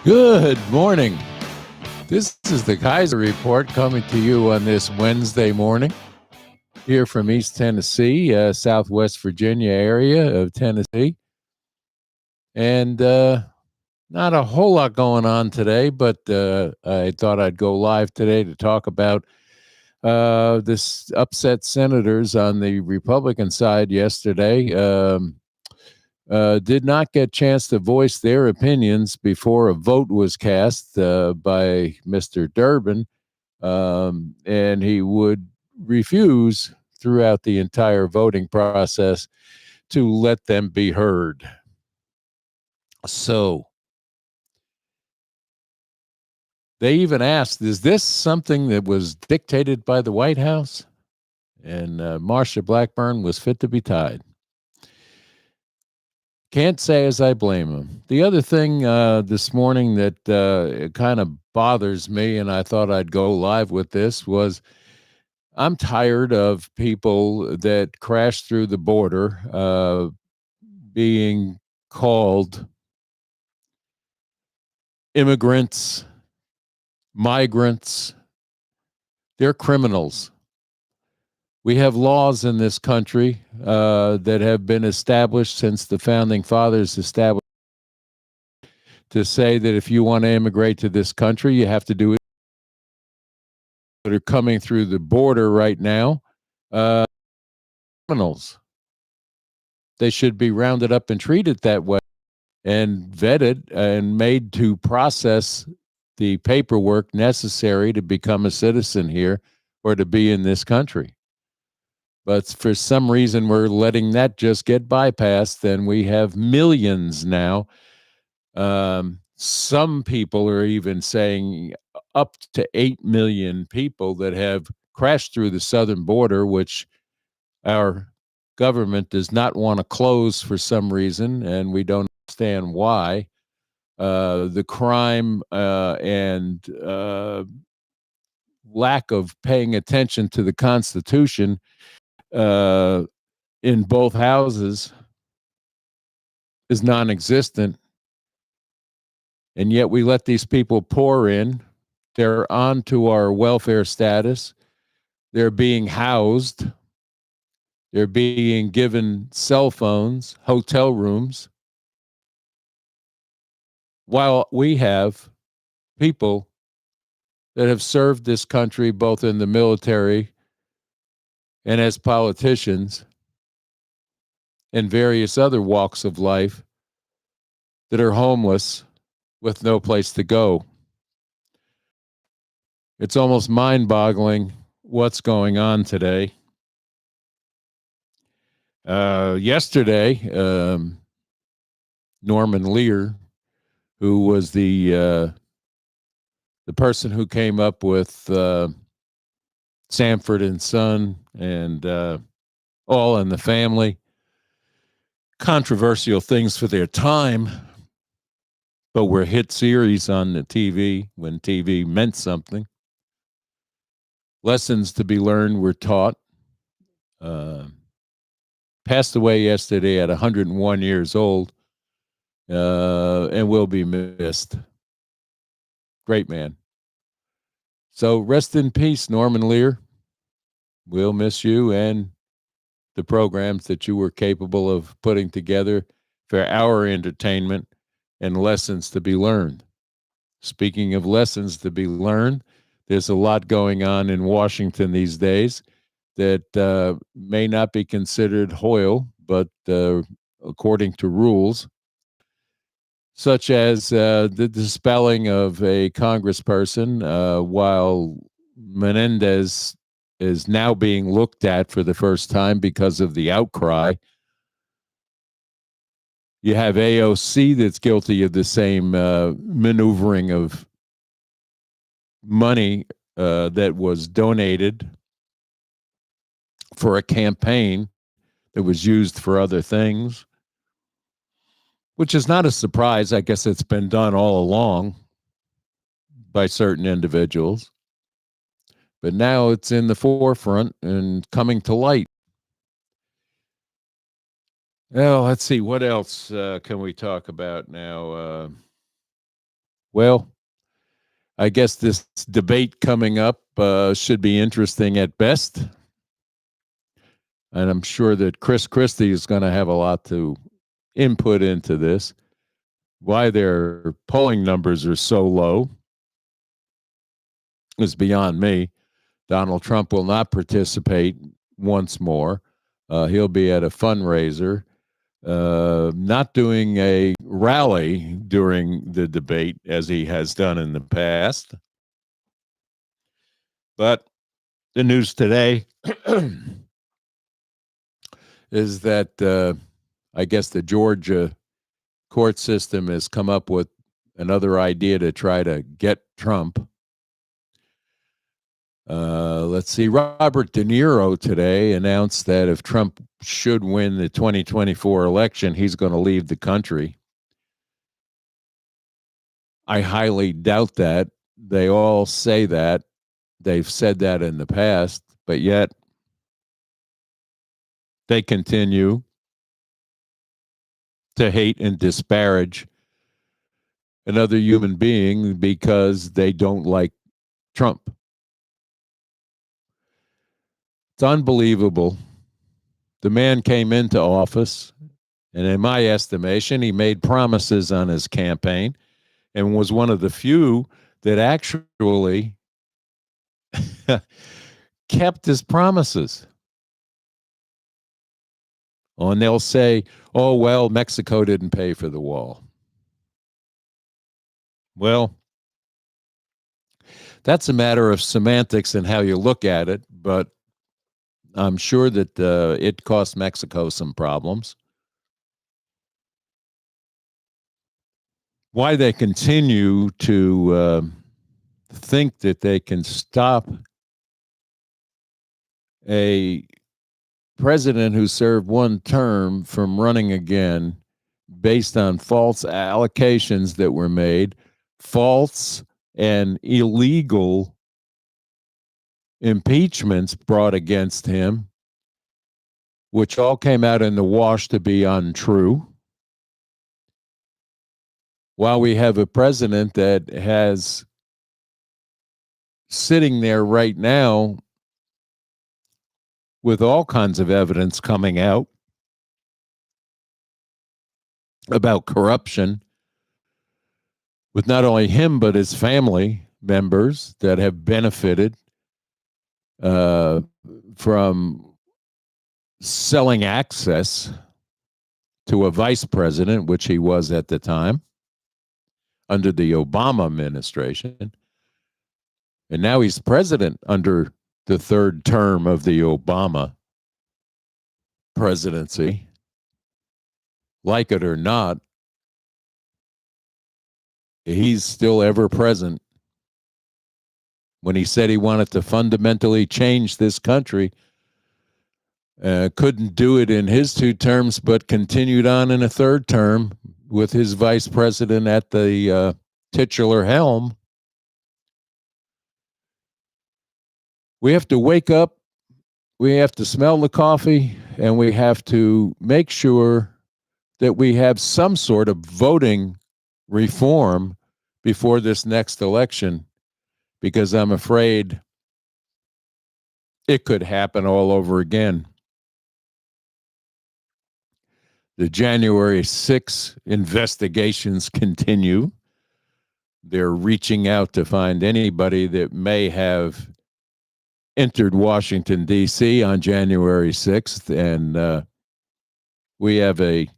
Good morning. This is the Kaiser Report coming to you on this Wednesday morning here from East Tennessee, Southwest Virginia area of Tennessee. And not a whole lot going on today, but I thought I'd go live today to talk about this upset senators on the Republican side yesterday. Did not get a chance to voice their opinions before a vote was cast by Mr. Durbin, and he would refuse throughout the entire voting process to let them be heard. So they even asked, is this something that was dictated by the White House? And Marsha Blackburn was fit to be tied. Can't say as I blame him. The other thing this morning that kind of bothers me, and I thought I'd go live with this, was I'm tired of people that crash through the border being called immigrants, migrants. They're criminals. We have laws in this country that have been established since the founding fathers established to say that if you want to immigrate to this country, you have to do it. That are coming through the border right now, criminals. They should be rounded up and treated that way and vetted and made to process the paperwork necessary to become a citizen here or to be in this country. But for some reason, we're letting that just get bypassed, and we have millions now. Some people are even saying up to 8 million people that have crashed through the southern border, which our government does not want to close for some reason, and we don't understand why. The crime and lack of paying attention to the Constitution in both houses is non-existent, and yet we let these people pour in. They're on to our welfare status. They're being housed. They're being given cell phones, hotel rooms, while we have people that have served this country both in the military and as politicians and various other walks of life that are homeless with no place to go. It's almost mind-boggling what's going on today. Yesterday, Norman Lear, who was the person who came up with Sanford and Son and All in the Family, controversial things for their time, but were hit series on the TV when TV meant something. Lessons to be learned were taught. Passed away yesterday at 101 years old, and will be missed. Great man. So rest in peace, Norman Lear. We'll miss you and the programs that you were capable of putting together for our entertainment and lessons to be learned. Speaking of lessons to be learned, there's a lot going on in Washington these days that may not be considered Hoyle, but according to rules, such as the dispelling of a congressperson while Menendez is now being looked at for the first time because of the outcry. You have AOC that's guilty of the same maneuvering of money that was donated for a campaign that was used for other things, which is not a surprise. I guess it's been done all along by certain individuals. But now it's in the forefront and coming to light. Well, let's see. What else can we talk about now? Well, I guess this debate coming up should be interesting at best. And I'm sure that Chris Christie is going to have a lot to input into this. Why their polling numbers are so low is beyond me. Donald Trump will not participate once more. He'll be at a fundraiser, not doing a rally during the debate as he has done in the past. But the news today is that I guess the Georgia court system has come up with another idea to try to get Trump. Let's see. Robert De Niro today announced that if Trump should win the 2024 election, he's going to leave the country. I highly doubt that. They all say that. They've said that in the past, but yet they continue to hate and disparage another human being because they don't like Trump. It's unbelievable. The man came into office, and in my estimation, he made promises on his campaign and was one of the few that actually kept his promises. Oh, and they'll say, oh, well, Mexico didn't pay for the wall. Well, that's a matter of semantics and how you look at it, but I'm sure that it cost Mexico some problems. Why they continue to think that they can stop a president who served one term from running again based on false allocations that were made, false and illegal impeachments brought against him, which all came out in the wash to be untrue. While we have a president that has sitting there right now with all kinds of evidence coming out about corruption with not only him, but his family members that have benefited from selling access to a vice president, which he was at the time under the Obama administration. And now he's president under the third term of the Obama presidency. Like it or not, he's still ever present. When he said he wanted to fundamentally change this country, couldn't do it in his 2 terms, but continued on in a third term with his vice president at the titular helm. We have to wake up, we have to smell the coffee, and we have to make sure that we have some sort of voting reform before this next election, because I'm afraid it could happen all over again. The January 6th investigations continue. They're reaching out to find anybody that may have entered Washington, D.C. on January 6th. And we have a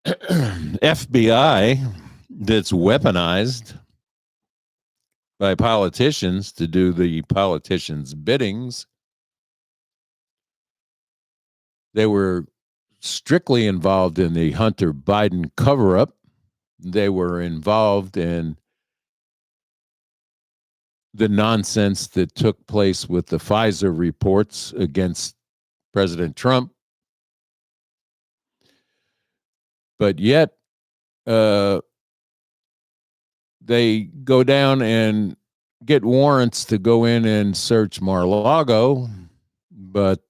FBI that's weaponized by politicians to do the politicians' biddings. They were strictly involved in the Hunter Biden cover-up. They were involved in the nonsense that took place with the Kaiser reports against President Trump. But yet, they go down and get warrants to go in and search Mar-a-Lago. But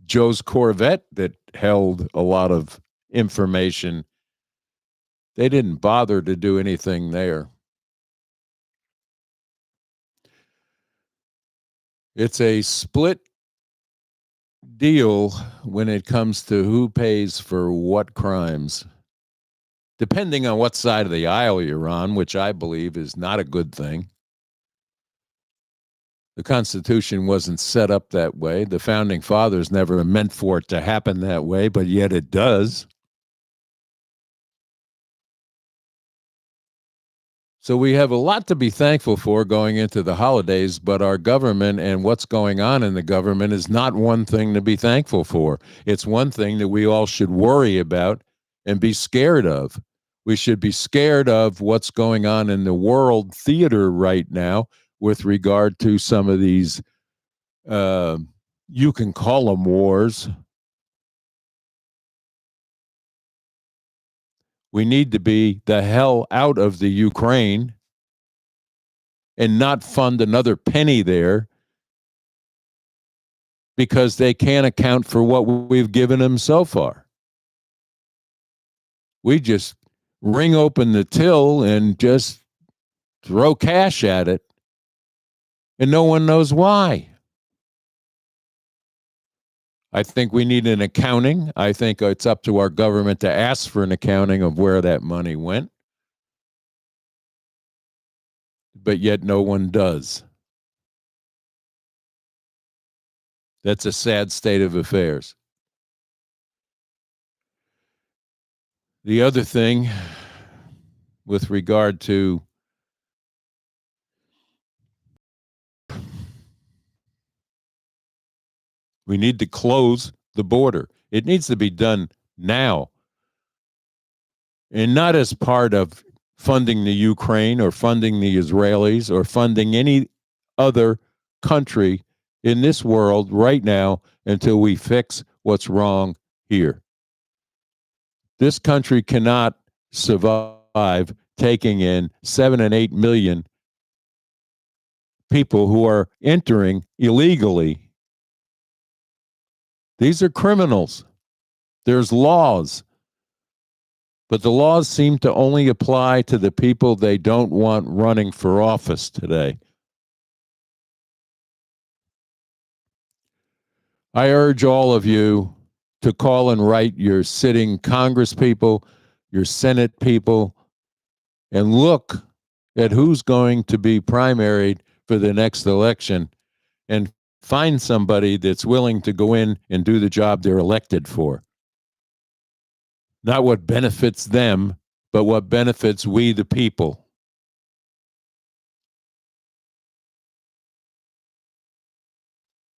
Joe's Corvette that held a lot of information They didn't bother to do anything there. It's a split deal when it comes to who pays for what crimes, depending on what side of the aisle you're on, which I believe is not a good thing. The Constitution wasn't set up that way. The founding fathers never meant for it to happen that way, but yet it does. So we have a lot to be thankful for going into the holidays, but our government and what's going on in the government is not one thing to be thankful for. It's one thing that we all should worry about and be scared of. We should be scared of what's going on in the world theater right now with regard to some of these, you can call them wars. We need to be the hell out of the Ukraine and not fund another penny there because they can't account for what we've given them so far. We just ring open the till and just throw cash at it, and no one knows why. I think we need an accounting. I think it's up to our government to ask for an accounting of where that money went, but yet no one does. That's a sad state of affairs. The other thing with regard to we need to close the border. It needs to be done now. And not as part of funding the Ukraine or funding the Israelis or funding any other country in this world right now until we fix what's wrong here. This country cannot survive taking in 7 and 8 million people who are entering illegally. These are criminals. There's laws. But the laws seem to only apply to the people they don't want running for office today. I urge all of you to call and write your sitting Congress people, your Senate people, and look at who's going to be primaried for the next election and find somebody that's willing to go in and do the job they're elected for. Not what benefits them, but what benefits we, the people.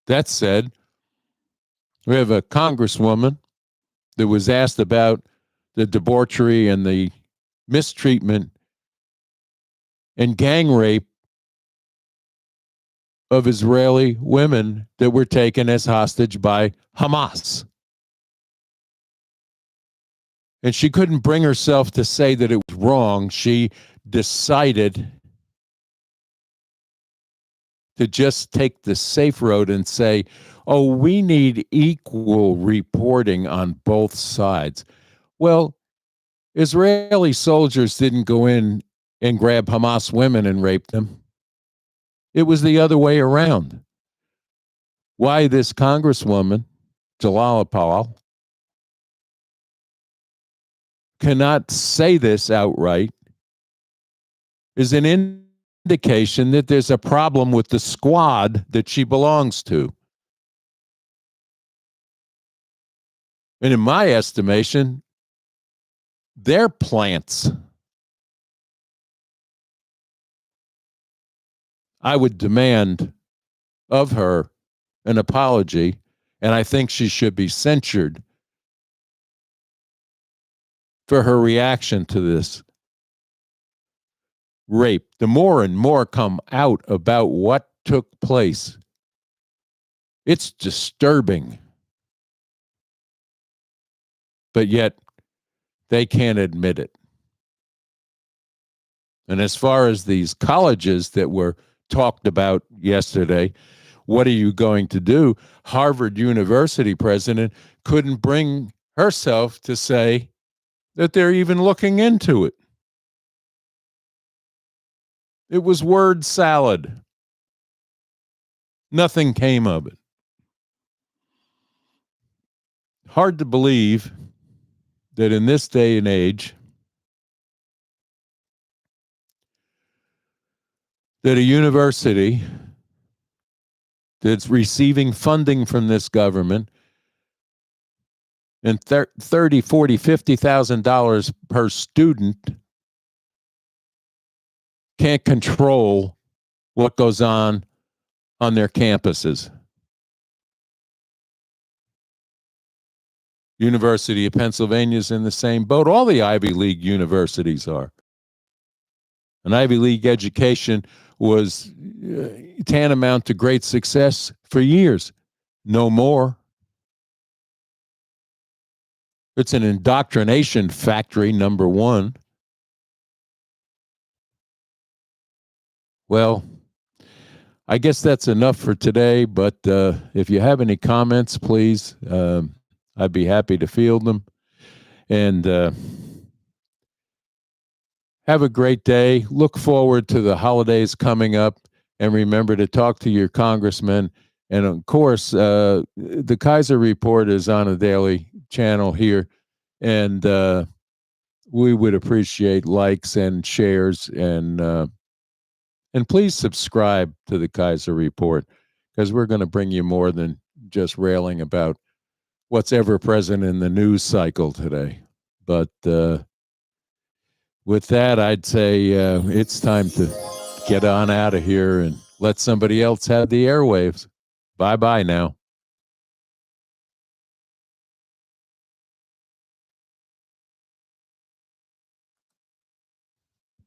That said, we have a congresswoman that was asked about the debauchery and the mistreatment and gang rape of Israeli women that were taken as hostage by Hamas. And she couldn't bring herself to say that it was wrong. She decided to just take the safe road and say, oh, we need equal reporting on both sides. Well, Israeli soldiers didn't go in and grab Hamas women and rape them. It was the other way around. Why this congresswoman, Jalala Powell, cannot say this outright is an indication that there's a problem with the squad that she belongs to. And in my estimation, they're plants. I would demand of her an apology, and I think she should be censured for her reaction to this rape. The more and more come out about what took place, it's disturbing. But yet, they can't admit it. And as far as these colleges that were talked about yesterday, what are you going to do? Harvard University president couldn't bring herself to say, that they're even looking into it. It was word salad. Nothing came of it. Hard to believe that in this day and age, that a university that's receiving funding from this government and $30,000, $40,000, $50,000 per student can't control what goes on their campuses. University of Pennsylvania is in the same boat. All the Ivy League universities are. An Ivy League education was tantamount to great success for years. No more. It's an indoctrination factory, number one. Well, I guess that's enough for today, but if you have any comments, please, I'd be happy to field them. And have a great day. Look forward to the holidays coming up, and remember to talk to your congressman. And of course, the Kaiser Report is on a daily channel here, and we would appreciate likes and shares, and please subscribe to the Kaiser Report, because we're going to bring you more than just railing about what's ever present in the news cycle today. But with that, I'd say it's time to get on out of here and let somebody else have the airwaves. Bye-bye now.